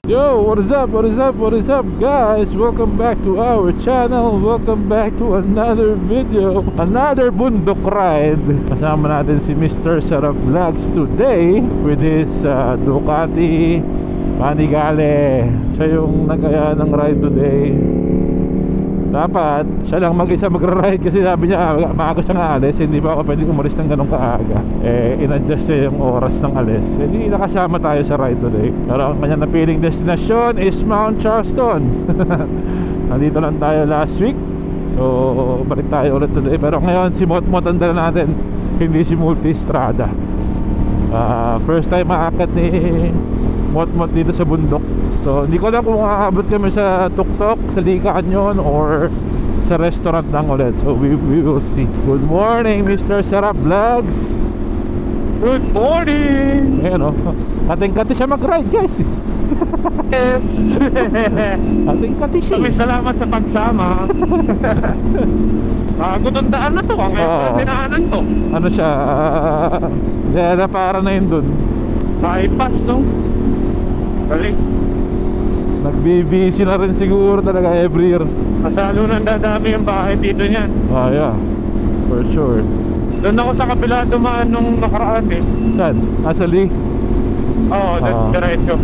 Yo, what is up, what is up, what is up guys? Welcome back to our channel. Welcome back to another video, another bundok ride. Kasama natin si Mr. Sarap Vlogs today with his Ducati Panigale. Siya yung nagaya ng ride today. Dapat siya lang mag-isa magra-ride kasi sabi niya maaga siyang alis. Hindi pa ako pwede umalis ng ganong kaaga. In-adjust niya yung oras ng alis. Hindi nakasama tayo sa ride today. Pero ang kanyang napiling destination is Mount Charleston. Nandito lang tayo last week. So balik tayo ulit today. Pero ngayon si Mot-Mot ang dala natin, hindi si Multistrada. First time maakyat ni Mot-Mot dito sa bundok. So hindi ko alam kung aabot kami sa Tuktok, sa Lee Canyon, or sa restaurant lang ulit. So we will see. Good morning Mr. Sarap Vlogs. Good morning! Ayan o, kating-kati siya mag-ride guys. Yes! Kating-kati siya. Salamat sa pagsama. Bago tong daan na to, ang dinaanan to. Ano siya, na para na yun dun. Bypass no? Galing. Nag-BBC na rin siguro talaga every year. Masalo nang dadami yung bahay dito niyan. Yeah, for sure. Doon ako sa kabila dumaan nung nakaraan eh. Saan? Sa Lee? Oo, diretso.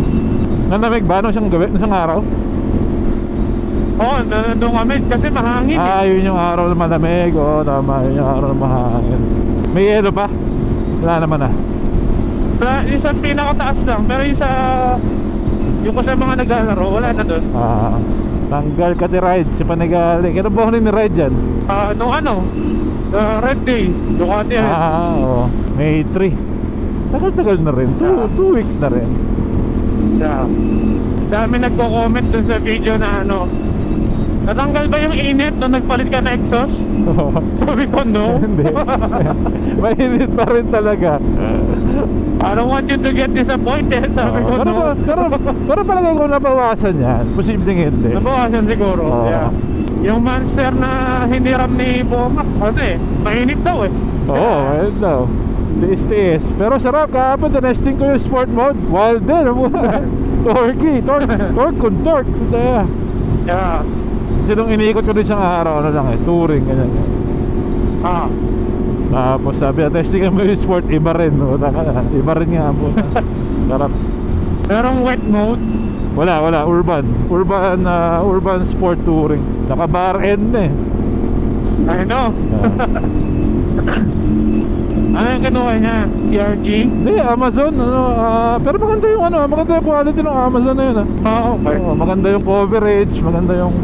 Nanamig ba? Nung isang araw? Oo, nandun kami kasi mahangin eh. Yun yung araw na malamig. Oo, tama, yun yung araw na mahangin. May yelo pa? Wala naman ah. Yung sa pinakataas lang, pero yung sa mga naglalaro, wala na doon. Tanggal ka ride si Panigale. Kaya ba ako ni-ride dyan? Red Day, Ducati yan. Oo, May 3. Tagal-tagal na rin, 2 weeks na rin. Yeah. Dami nagko-comment dun sa video na natanggal ba yung init nung nagpalit ka na exhaust? Sabi ko no. Hindi. Mainit pa rin talaga. I don't want you to get disappointed. Sabi ko no. Pero palagay ko nabawasan yan. Posibleng hindi. Nabawasan siguro. Yeah. Yung monster na hiniram ni Bomac, mainit daw eh. Mainit daw. Tiis-tiis. Pero sarap, kahapon tinesting ko yung sport mode. Wild din. Torque. Yeah. Kasi nung iniikot ko din isang araw, touring, ganyan. Tapos sabi, testing mo yung sport, iba rin, no? Iba rin nga po. Sarap. Merong wet mode? Wala, urban sport touring. Naka bar end eh. I know. Ano yung kinuha niya? CRG? Hindi, Amazon, pero maganda yung maganda yung quality ng Amazon na yun okay. Maganda yung coverage, maganda yung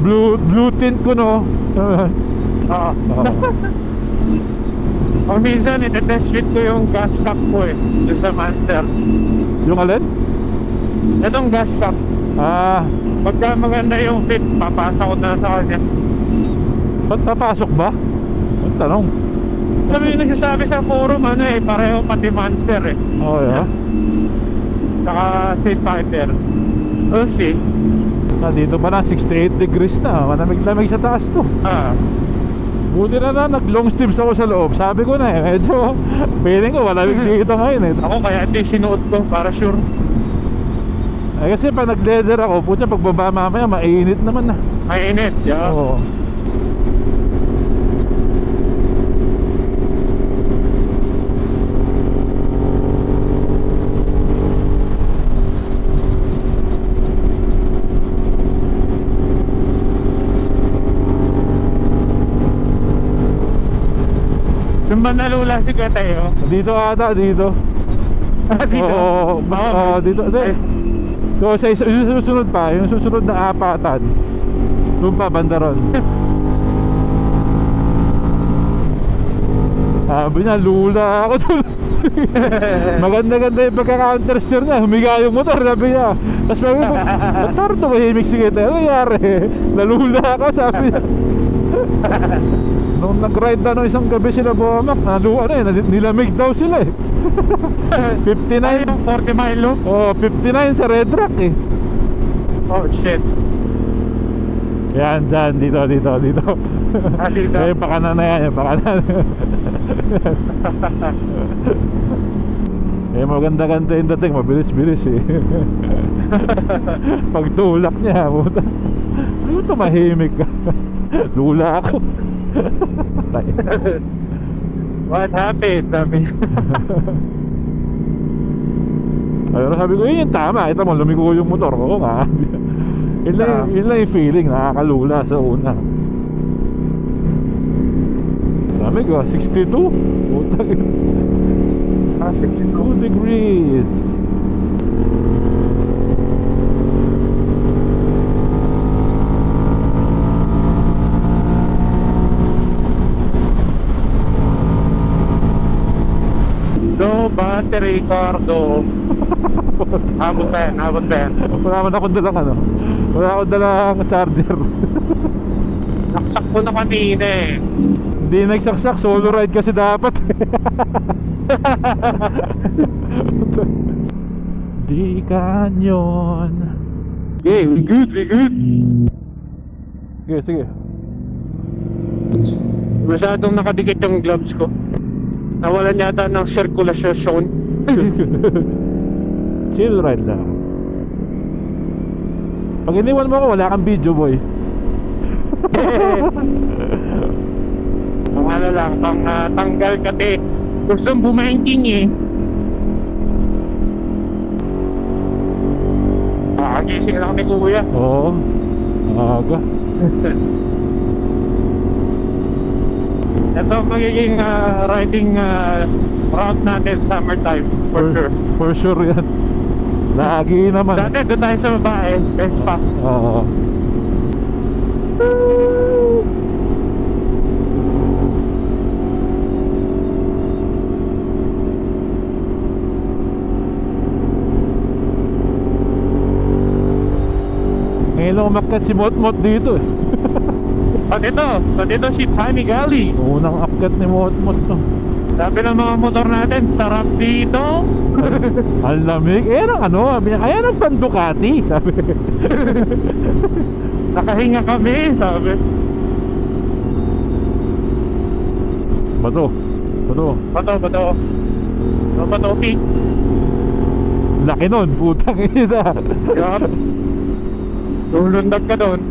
blue tint ko, no? Minsan ite-test fit ko yung gas cap ko eh, yung sa Monster. Yung alin? Itong gas cap. Pagka maganda yung fit, papasok ko na sa kanya. Ba't papasok ba? Ang tanong. Sabi yung nagsasabi sa forum, pareho pati Monster eh. Yeah? Saka Street Fighter. We'll see. Dito pa na 68 degrees na. Malamig-lamig sa taas to. Buti na nag long sleeves ako sa loob. Sabi ko na medyo feeling ko malamig dito ngayon eh. Ako kaya ito yung sinuot ko para sure. Kasi pag nag-leather ako, putya pagbaba mamaya mainit naman na. Mainit, yeah. Oo. Yung ba nalula si Kuya Tayo? Dito ata, dito. Dito? Dito. So sa susunod pa, yung susunod na apatan, doon pa banda ron. Sabi niya, lula ako doon. Maganda-ganda yung pagka-counter-steer niya. Humiga yung motor, sabi niya. Tapos sabi ko, ba't tumahimik si Kuya Tayo? Ano nangyari? Nalula ako, sabi niya. Nung nag-ride na isang gabi sila Bomac, nilamig daw sila eh. 59 yung 40 mile loop? 59 sa Red Rock eh. Oh shit. Yan, dyan, dito. Dito? Yung pakanan na yan, yung pakanan. Eh maganda-ganda yung dating, mabilis-bilis eh. Pag tulak niya, puta. Ano tumahimik ka? Lula ako. What happened? Sabi niya. Ayun, sabi ko, yun yung tama. Ito mo, lumiko yung motor ko. Yun lang yung feeling, nakakalula sa una. Sabi ko, 62? Putang. 62 degrees. No battery, cargo. Habot pa yan. Wala man akong dalang ano. Wala akong dalang charger. Naksak ko na kanina eh. Hindi nagsaksak, solo ride kasi dapat. Di Canyon. Okay, we good. Sige. Masyadong nakadikit yung gloves ko. Nawalan yata ng sirkulasyon. Chill ride lang. Pag iniwan mo ako, wala kang video boy. Ang ano lang, tanggal kasi gustong bumangking eh. Gising lang ni kuya. Oo, aga. Ito magiging riding route natin summertime for sure. For sure yan. Lagi naman. Dati doon tayo sa babae, Vespa. Oo. Ngayon lang umakyat si Motmot dito eh. Dito si Tiny Galley. Unang akyat ni Motmot to. Sabi ng mga motor natin, sarap dito. Ang lamig. Ayan ang ano, ayan ang Ducati, sabi. Nakahinga kami, sabi. Bato. Bato, Pete. Laki nun, putang ina. Yan. Lulundag ka doon.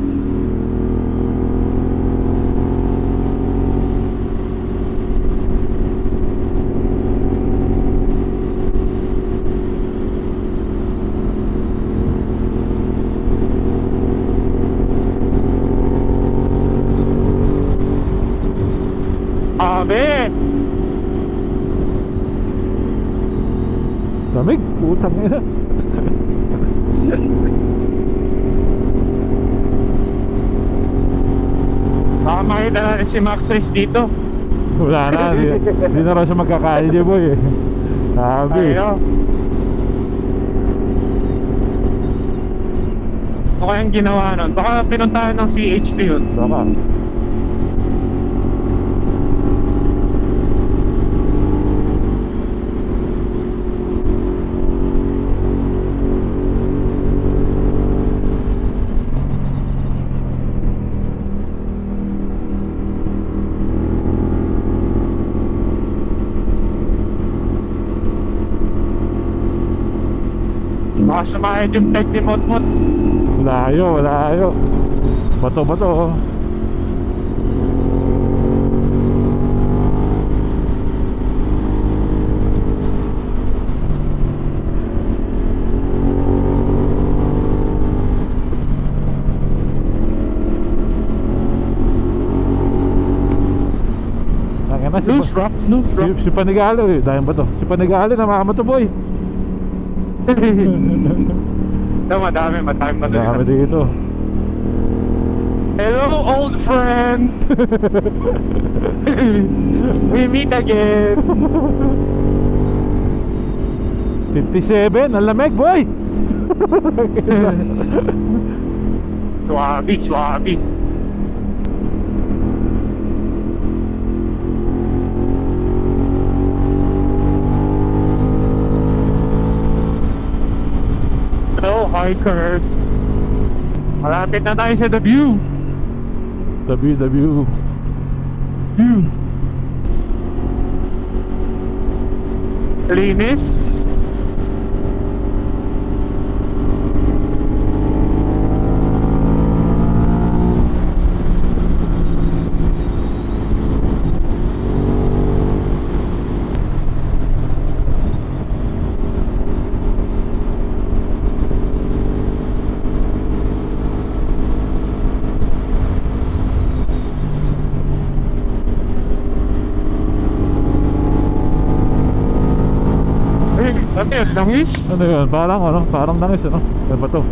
Abe! Lamig, putang ina. Baka makita natin si Max Race dito. Wala na, di na raw siya magkakaili boy eh. Sabi. Ayun. Ano kayang ginawa nun? Baka pinuntahan ng CHP yun. Baka. Baka sumayad yung tag ni Motmot. Layo. Bato. Si Panigalo eh, dahil ba to? Si Panigalo na makamoto boy. Madami Dami dito. Hello old friend. We meet again. 57, ang lamig boy. Suabi. Hello hikers. Malapit na tayo sa The View. View. Linis. Ano yun? Langis? Ano yun? Parang langis ano? Ano ba to?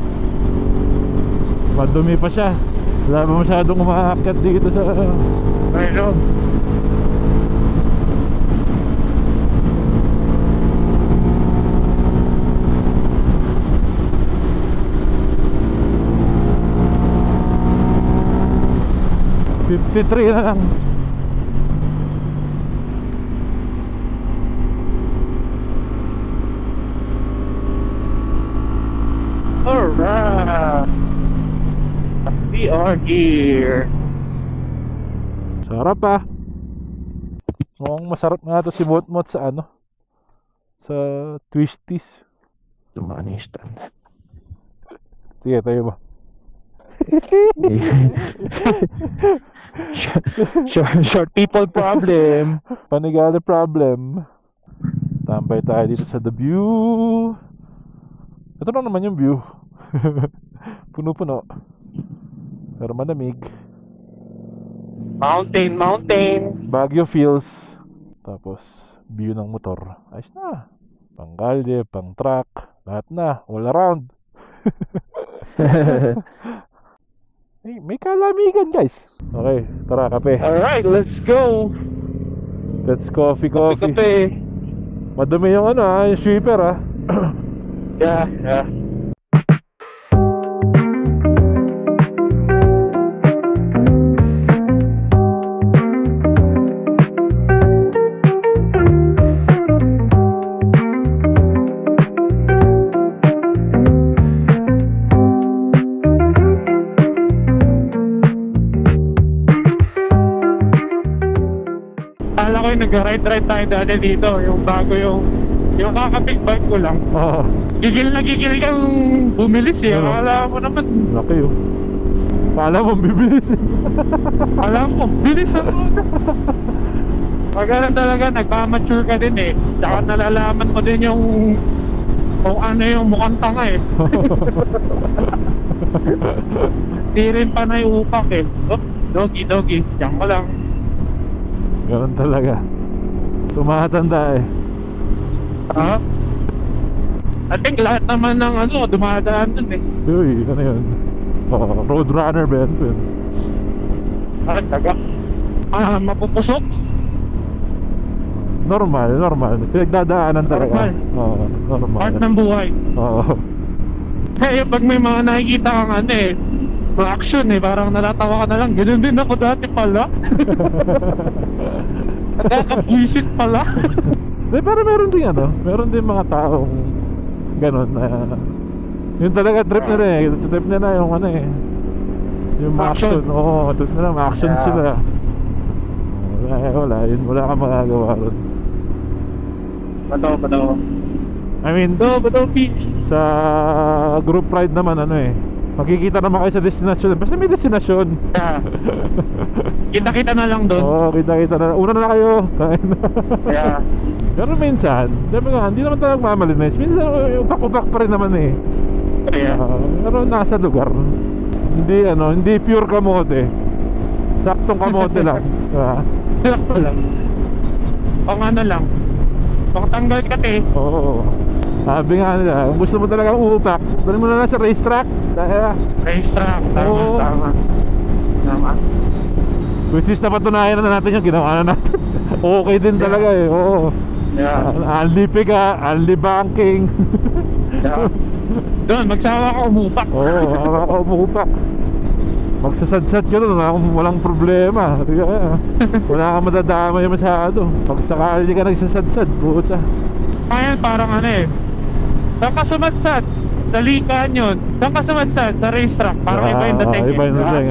Madumi pa siya. Wala ba masyadong umaakyat dito sa... Ayun. $53 na lang. Alright. We are here. Sarap ah. Mukhang masarap nga to si Motmot sa ano, sa Twisties. Tumanistan. Sige, tayo ba? Short people problem. Panigala problem. Tambay tayo dito sa The View. Ito na naman yung view. Puno-puno. Pero malamig. Mountain. Baguio feels. Tapos view ng motor. Ayos na. Pang kalye, pang truck, lahat na, all around. Hey, may kalamigan guys. Okay, tara kape. Alright, let's go. Let's coffee. Kape. Madumi yung ano yung sweeper ah. Yeah. Akala ko yung nag-ride tayo dati dito, yung bago yung kakabig bike ko lang. Oo. Gigil kang bumilis eh. Ano? Akala mo naman, Laki oh. Kala mo bibilis eh. alam mo, bilis ako. Pag ganun talaga, nagmamature ka din eh. Tsaka nalalaman mo din yung kung ano yung mukhang tanga eh. Di rin pa na upak eh. Oh, doggy. Diyan ko lang. Ganun talaga. Tumatanda eh. Ha? I think lahat naman ng ano, dumadaan dun eh. Uy, ano yun? Roadrunner ba yan? Taga. Mapupusok? Normal. Pinagdadaanan talaga. Normal. Part ng buhay. Oo. Kaya pag may mga nakikita kang ano eh, mga action eh, parang natatawa ka na lang. Ganun din ako dati pala. Nakakabwisit pala. Pero meron din mga taong ganon na yun talaga trip na yung ano eh, yung action. Oo, trip na lang, action sila. Wala kang magagawa ron. Bato. I mean, Bato Beach. sa group ride naman ano eh, makikita naman kayo sa destinasyon. Basta may destinasyon. Yeah. Kita-kita na lang doon. Oo, kita na. Una na kayo. Kain na. Yeah. Pero minsan, sabi nga, hindi naman talaga mamalinis. Minsan, upak-upak pa rin naman eh. Yeah. Pero nasa lugar. Hindi pure kamote. Saktong kamote lang. Sakto lang. Pang ano lang. Pang tanggal ka te. Oo. Sabi nga nila, kung gusto mo talaga uupak, dali mo na lang sa racetrack. Racetrack. Oo. Tama. Which is napatunayan na natin yung ginawa na natin. Okay din talaga eh. Oo. Yeah. Only piga, only banking. Yeah. Doon, magsawa ka umupak. Oo, umupak. Magsasadsad ka doon, walang problema. Wala kang madadamay masyado. Pag sakali ka nagsasadsad, buta. Kaya parang ano eh, saan ka sumadsad? Sa likaan yun. Saan ka sumadsad? Sa racetrack. Parang iba yung dating. Iba yung dating,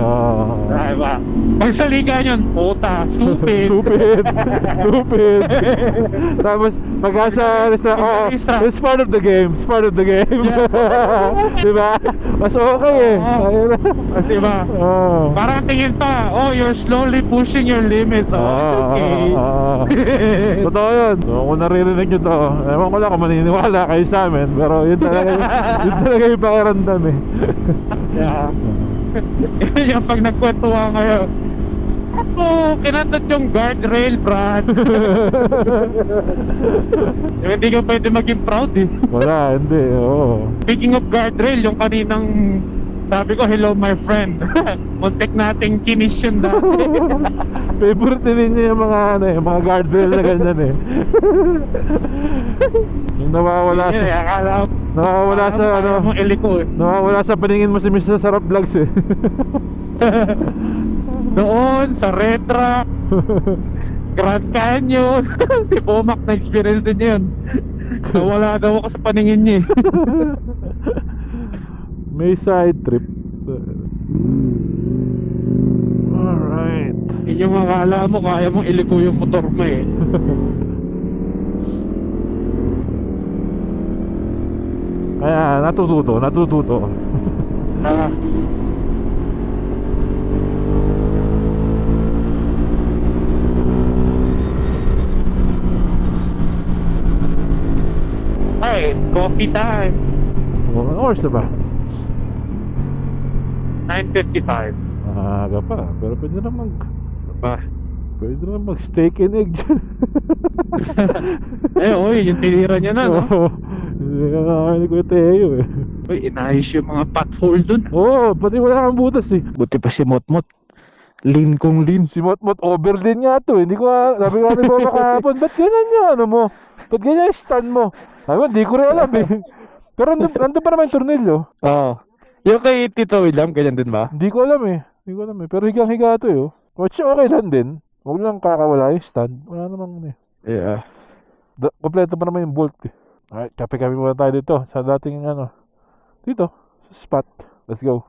Diba? Pag sa likaan yun, puta, stupid. Stupid. Tapos, pagka sa racetrack, it's part of the game. Yeah. Diba? Mas okay eh. Kasi ba? Parang tingin pa, you're slowly pushing your limit. Okay. Totoo yun. So, kung naririnig nyo to, ewan ko lang kung maniniwala kayo sa amin, pero yun talaga yung pakiramdam eh. Yeah. Yung pag nagkwentuhan kayo, Oh, kinantat yung guardrail, Brad. Yung hindi ka pwede maging proud eh. Wala, hindi, oo. Speaking of guardrail, yung kaninang sabi ko, hello my friend. Muntik nating kinis yun dati. Favorite din niya yung mga ano eh, mga guardrail na ganyan eh. Yung nawawala Yun, sa akala sa ano, mong iliko eh. nawawala sa paningin mo si Mr. Sarap Vlogs eh. Doon, sa Retra, Grand Canyon. Si Bomac na-experience din yun. Nawala daw ako sa paningin niya eh. May side trip. Alright. Yun yung akala mo, kaya mong iliko yung motor mo eh. Kaya natututo. Ah, Alright, coffee time. Anong oras na ba? 9:55. Maaga pa, pero pwede na Ba? pwede na mag steak and egg dyan. Oy, yung tinira niya na, no? Oo. Hindi ka kakain ni Kuya Teo eh. Uy, inayos yung mga pothole dun. Oo, pati wala kang butas eh. Buti pa si Motmot. Lean kong lean. Si Motmot over din nga to. Hindi ko sabi ko ni Boba kahapon, ba't ganyan yung ano mo? Ba't ganyan yung stand mo? Sabi ko, hindi ko rin alam eh. Pero nandun pa naman yung tornilyo. Oo. Yung kay Tito William, ganyan din ba? Hindi ko alam eh. Pero higang-higa to eh. Oh. Watch, okay lang din. Huwag lang kakawala yung stand. Wala namang eh. Yeah. Kompleto pa naman yung bolt eh. Alright, kape-kape muna tayo dito. Sa dating ano. Dito. Sa spot. Let's go.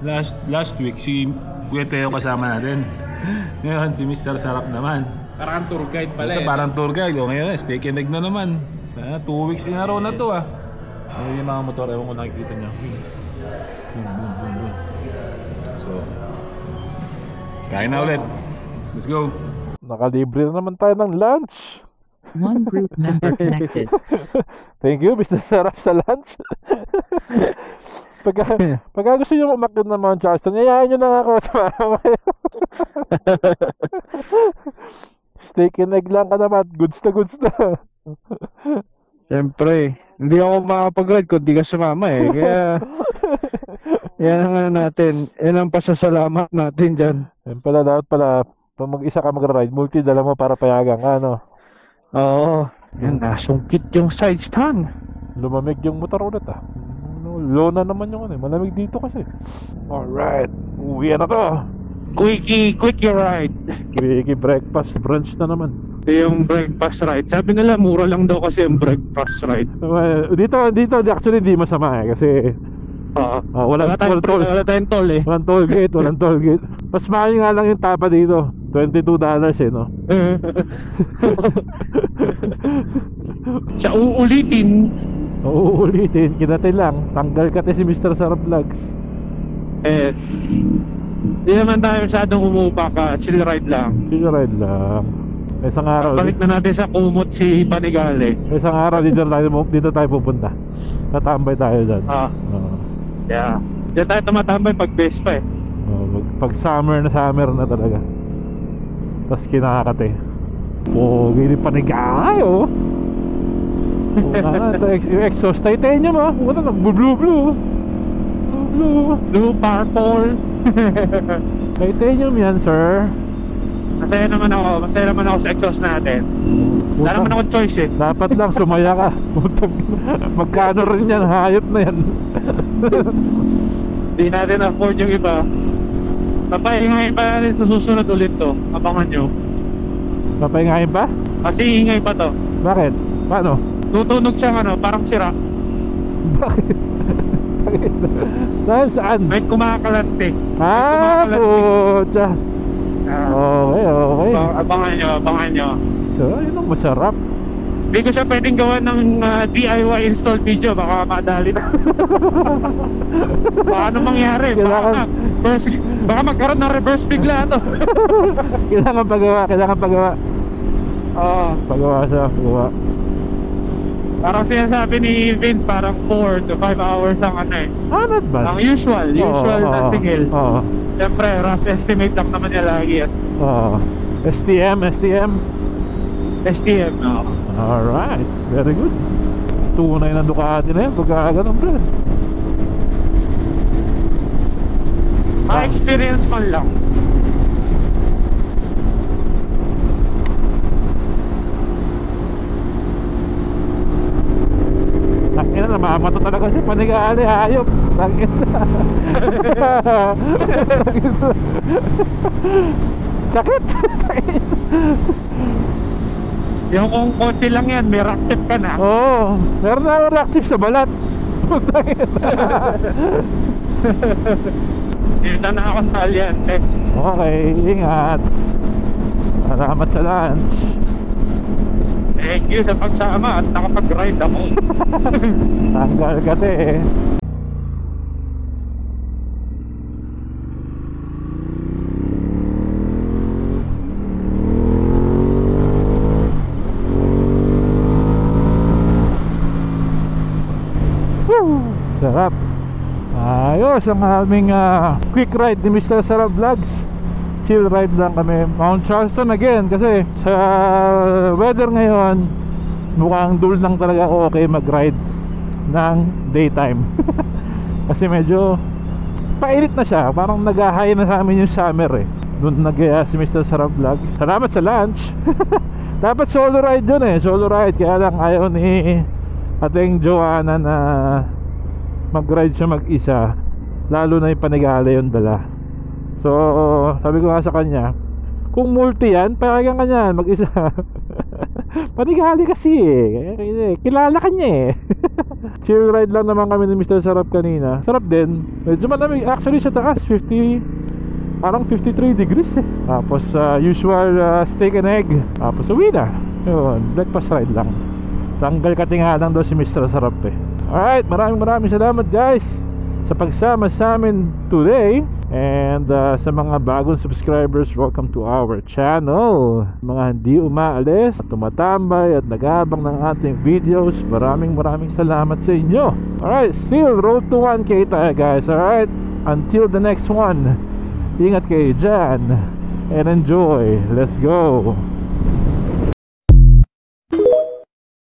Last week, si Kuya Teo kasama natin. Ngayon, si Mr. Sarap naman. Parang tour guide pala Ito, eh. parang tour guide. O ngayon, steak and egg na naman. 2 weeks in a row na to ah. Yung mga motor, ewan ko nakikita nyo. Boom. So, kain na ulit. Let's go. Nakalibre na naman tayo ng lunch. One group member connected. Thank you, Mr. Sarap sa lunch. Pagka gusto nyo umakyat ng Mount Charleston, yayain nyo na nga ako sa mga kayo. Steak and egg lang ka naman. Goods na. Siyempre, hindi ako makapag-ride kung di ka sumama eh. Kaya, yan ang ano natin. Yan ang pasasalamat natin dyan. Yan pala, dapat pala, pag mag-isa ka mag-ride, multi dala mo para payagan ka, no? Oo. Yan, nasungkit yung side stand. Lumamig yung motor ulit, ah. Low na naman yung ano, malamig dito kasi. Alright, uwi na to. Quickie ride. Quickie breakfast brunch na naman. Ito yung breakfast ride. Sabi nila, mura lang daw kasi yung breakfast ride. Dito actually di masama eh kasi wala tayong toll eh. Walang toll gate. Mas mahal nga lang yung tapa dito. $22 eh, no? Sa uulitin, kinatay lang. Tanggal ka si Mr. Sarap Vlogs. yes. Hindi naman tayo masyadong umupa ka. Chill ride lang. Isang araw. Balik na natin sa kumot si Panigale. Isang araw dito tayo pupunta. Tatambay tayo dyan. Yeah. Diyan tayo tumatambay pag best pa eh. Pag summer na talaga. Tapos kinakate. Gini Panigale oh. Yung exhaust titanium ah. Wala na, blue. Blue purple. Titanium yan, sir. Masaya naman ako sa exhaust natin. Wala naman ako choice eh. Dapat lang sumaya ka. Magkano rin yan, hayop na yan. Hindi natin afford yung iba. Papahingahin pa natin sa susunod ulit to. Abangan nyo. Papahingahin pa? Kasi ingay pa to. Bakit? Paano? Tutunog siyang ano, parang sira. Bakit? Dahil saan? May kumakalansi. Pucha. Okay. Abangan nyo. So, yun ang masarap. Hindi ko siya pwedeng gawa ng DIY install video. Baka madali na. Baka ano mangyari? Baka magkaroon ng reverse bigla to. Kailangan pagawa. Oo. Pagawa. Parang sinasabi ni Vince, parang 4 to 5 hours ang ano eh. Not bad. Ang usual na singil. Oo. Siyempre, rough estimate lang naman niya lagi yan. Oo. STM. STM, no? Alright, very good. Tunay na Ducati na yan pagka ganun, bro. Ma-experience man lang. Tangin na, namamato talaga siya. Panigali, hayop. Tangin na. Sakit. Sakit. Yung kung kotse lang yan, may rock tip ka na. Oo, meron na ako reactive sa balat. Tangin na. Dito na ako sa Aliante. Okay, ingat. Salamat sa lunch. Thank you sa pagsama at nakapag-ride ako. Tanggal ka te. Woo! Sarap. Ayos ang aming quick ride ni Mr. Sarap Vlogs. Chill ride lang kami. Mount Charleston again kasi sa weather ngayon mukhang dul lang talaga okay mag-ride ng daytime. Kasi medyo painit na siya. Parang nag-high na sa amin yung summer eh. Doon nag-gaya si Mr. Sarap Vlogs. Salamat sa lunch. Dapat solo ride yun eh. Solo ride. Kaya lang ayaw ni ating Joanna na mag-ride siya mag-isa, lalo na yung Panigale yung dala. So sabi ko nga sa kanya, kung multi yan, payagan ka niyan mag-isa. Panigale kasi eh, kilala ka niya eh. Chill ride lang naman kami ni Mr. Sarap kanina. Sarap din, medyo malamig actually sa taas, 50, parang 53 degrees eh. Tapos usual steak and egg. Tapos uwi na. Yun, breakfast ride lang. Tanggal katingalan daw si Mr. Sarap eh. Alright, maraming salamat guys sa pagsama sa amin today. And sa mga bagong subscribers, welcome to our channel. Mga hindi umaalis, tumatambay at nag-aabang ng ating videos, maraming salamat sa inyo. Alright, still road to 1K tayo guys. Alright, until the next one, ingat kayo dyan and enjoy. Let's go.